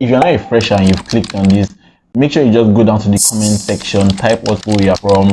If you're not a fresher and you've clicked on this, make sure you just go down to the comment section, type what school you're from,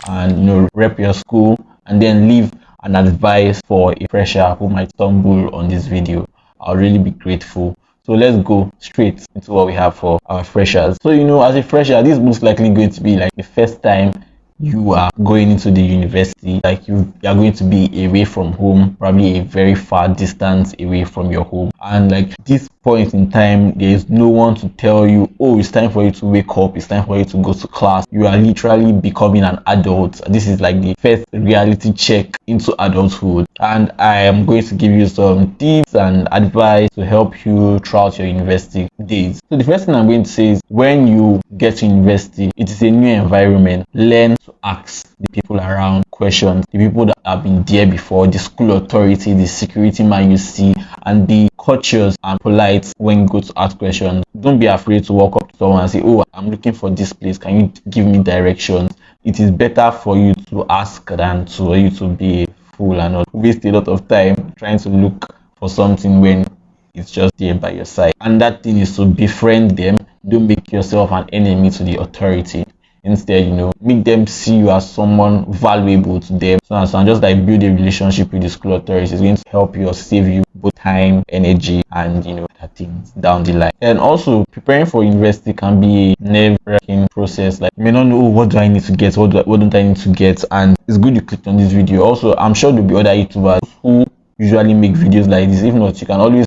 and rep your school, and then leave an advice for a fresher who might stumble on this video. I'll really be grateful. So let's go straight into what we have for our freshers. So as a fresher, this is most likely going to be like the first time you are going into the university. Like you are going to be away from home, probably a very far distance away from your home, and like this point in time, there is no one to tell you, oh, it's time for you to wake up, it's time for you to go to class. You are literally becoming an adult. This is like the first reality check into adulthood, and I am going to give you some tips and advice to help you throughout your university days. So the first thing I'm going to say is, when you get to university, it is a new environment. Learn to ask the people around questions, the people that have been there before, the school authority, the security man you see, and be courteous and polite when you go to ask questions. Don't be afraid to walk up to someone and say, oh, I'm looking for this place, can you give me directions? It is better for you to ask than for you to be a fool and not waste a lot of time trying to look for something when it's just there by your side. And that thing is to befriend them. Don't make yourself an enemy to the authority. Instead, make them see you as someone valuable to them. So and just like build a relationship with the school authorities. It's going to help you or save you both time, energy, and other things down the line. And also, preparing for university can be a nerve-wracking process. Like, you may not know, what do I need to get, what don't I need to get, and it's good you clicked on this video. Also, I'm sure there'll be other YouTubers who usually make videos like this. If not, you can always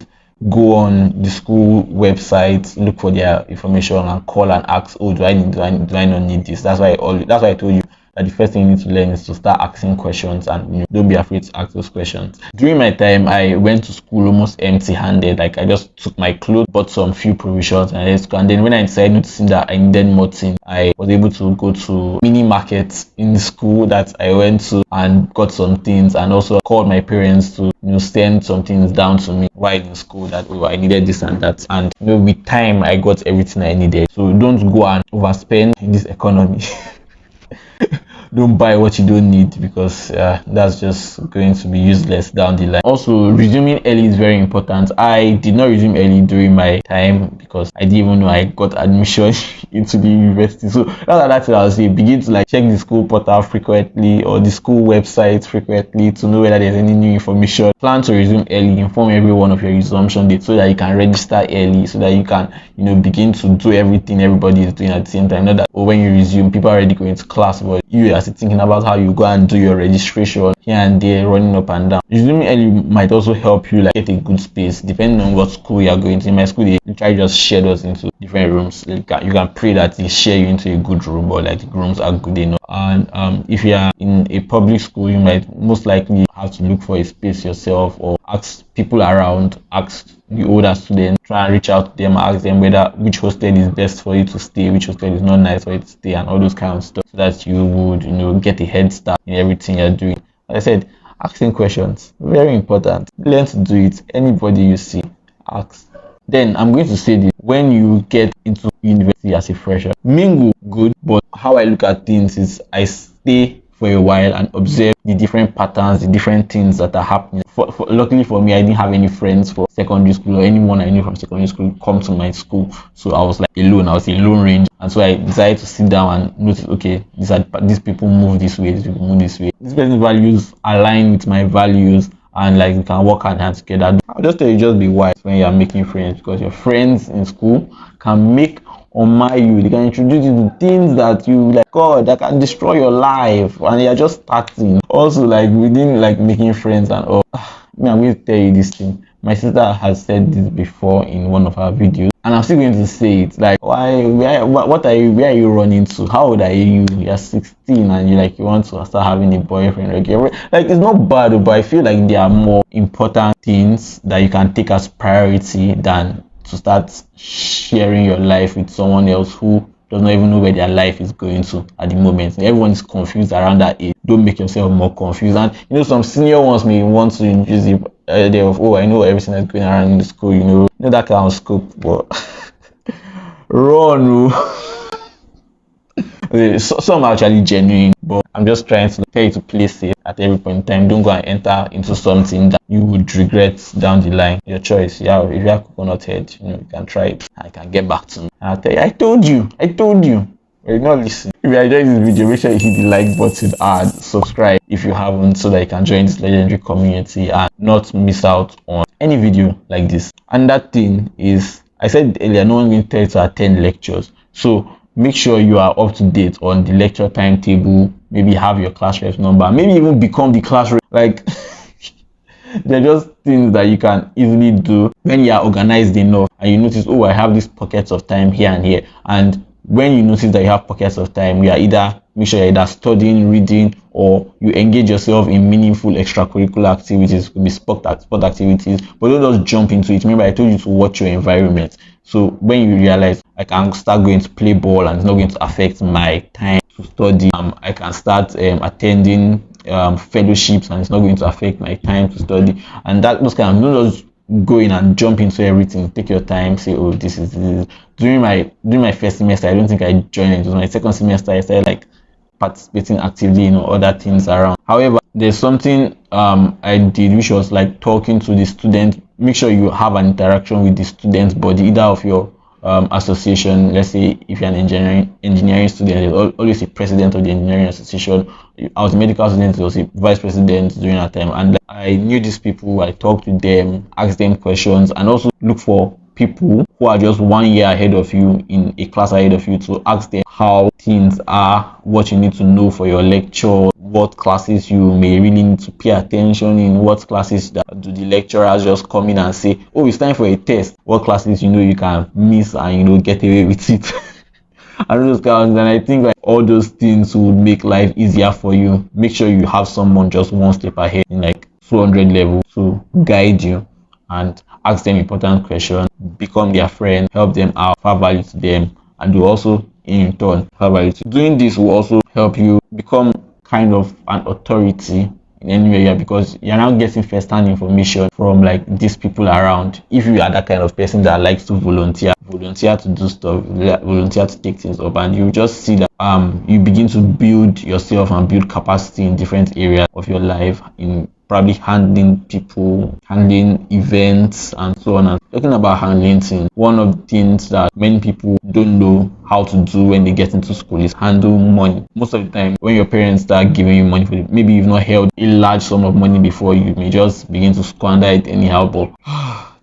go on the school website, look for their information, and call and ask, oh, do I not need this? That's why I told you that the first thing you need to learn is to start asking questions, and don't be afraid to ask those questions. During my time, I went to school almost empty-handed. Like, I just took my clothes, bought some few provisions, and then when I decided noticing that I needed more things, I was able to go to mini markets in the school that I went to and got some things, and also called my parents to send some things down to me while in school that, oh, I needed this and that. And with time, I got everything I needed. So don't go and overspend in this economy. Don't buy what you don't need, because that's just going to be useless down the line. Also, resuming early is very important. I did not resume early during my time because I didn't even know I got admission into the university. So that's what I'll say. Begin to check the school portal frequently, or the school website frequently, to know whether there's any new information. Plan to resume early. Inform everyone of your resumption date so that you can register early, so that you can begin to do everything everybody is doing at the same time. Not that, when you resume, people are already going to class, but you are thinking about how you go and do your registration here and there, running up and down. Resuming early might also help you get a good space, depending on what school you are going to. In my school, they literally just shared us into different rooms. You can pray that they share you into a good room, or the rooms are good enough. And if you are in a public school, you might most likely have to look for a space yourself, or ask people around, ask the older students, try and reach out to them, ask them which hostel is best for you to stay, which hostel is not nice for you to stay, and all those kind of stuff, so that you would get a head start in everything you're doing. Like I said, asking questions, very important. Learn to do it. Anybody you see, ask. Then I'm going to say this: when you get into university as a fresher, mingle good, but how I look at things is I stay for a while and observe the different patterns, the different things that are happening. Luckily for me, I didn't have any friends for secondary school, or anyone I knew from secondary school come to my school, so I was alone. I was a lone ranger, and so I decided to sit down and notice, okay, these people move this way, these people move this way. These person's values align with my values, and we can work hand in hand together. I'll just tell you, just be wise when you are making friends, because your friends in school can make or mar you. They can introduce you to things that you God, that can destroy your life, and you're just starting. Also, within making friends and all, I'm going to tell you this thing. My sister has said this before in one of her videos, and I'm still going to say it. Where are you running to? How old are you? You're 16 and you want to start having a boyfriend. It's not bad, but I feel like there are more important things that you can take as priority than to start sharing your life with someone else who does not even know where their life is going to at the moment. Everyone is confused around that age. Don't make yourself more confused. And some senior ones may want to introduce the idea of, oh, I know everything that's going around in the school, that kind of scope, but run. Some are actually genuine. but I'm just trying to tell you to play safe at every point in time. Don't go and enter into something that you would regret down the line. Your choice. Yeah, if you have coconut head, you can try it. I can get back to me. I'll tell you, I told you. You're not listening. If you enjoyed this video, make sure you hit the like button and subscribe if you haven't, so that you can join this legendary community and not miss out on any video like this. And that thing is, I said earlier, no one will tell you to attend lectures, so make sure you are up to date on the lecture timetable. Maybe have your class rep number, maybe even become the class rep. Like they're just things that you can easily do when you are organized enough and you notice, oh, I have these pockets of time here and here. And when you notice that you have pockets of time, you are either make sure you're either studying, reading, or you engage yourself in meaningful extracurricular activities. Could be sport activities, but don't just jump into it. Remember, I told you to watch your environment. So when you realize I can start going to play ball and it's not going to affect my time to study, I can start attending fellowships and it's not going to affect my time to study, and that those kind of, don't just go in and jump into everything. Take your time, say, oh, this is during my first semester. I don't think I joined it. It was my second semester I started like participating actively in other things around. However, there's something I did, which was like talking to the student. Make sure you have an interaction with the student body, either of your association. Let's say if you're an engineering student, there's always a president of the engineering association. I was a medical student, there was a vice president during that time, and I knew these people. I talked to them, asked them questions, and also look for people who are just 1 year ahead of you, in a class ahead of you, to ask them how things are, what you need to know for your lecture, what classes you may really need to pay attention in, what classes that do the lecturers just come in and say, oh, it's time for a test, what classes you can miss and get away with it. And those kind of, and I think like all those things would make life easier for you. Make sure you have someone just one step ahead in like 200 level to guide you and ask them important questions, become their friend, help them out, add value to them, and do also in return add value to you. Doing this will also help you become kind of an authority in any area, because you're now getting first-hand information from like these people around. If you are that kind of person that likes to volunteer to do stuff, volunteer to take things up, and you just see that you begin to build yourself and build capacity in different areas of your life, in probably handling people, handling events, and so on. And talking about handling things, one of the things that many people don't know how to do when they get into school is handle money. Most of the time, when your parents start giving you money, maybe you've not held a large sum of money before, you may just begin to squander it anyhow. But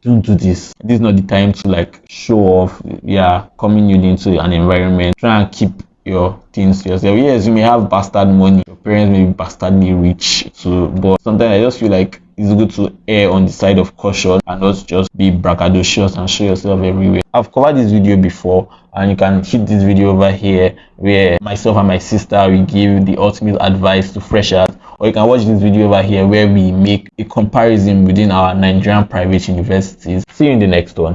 don't do this. This is not the time to like show off. Yeah, coming into an environment, try and keep your things to yourself. Yes, you may have bastard money, your parents may be bastardly rich, so but sometimes I just feel like it's good to err on the side of caution and not just be braggadocious and show yourself everywhere. I've covered this video before, and you can hit this video over here where myself and my sister we give the ultimate advice to freshers, or you can watch this video over here where we make a comparison within our Nigerian private universities. See you in the next one.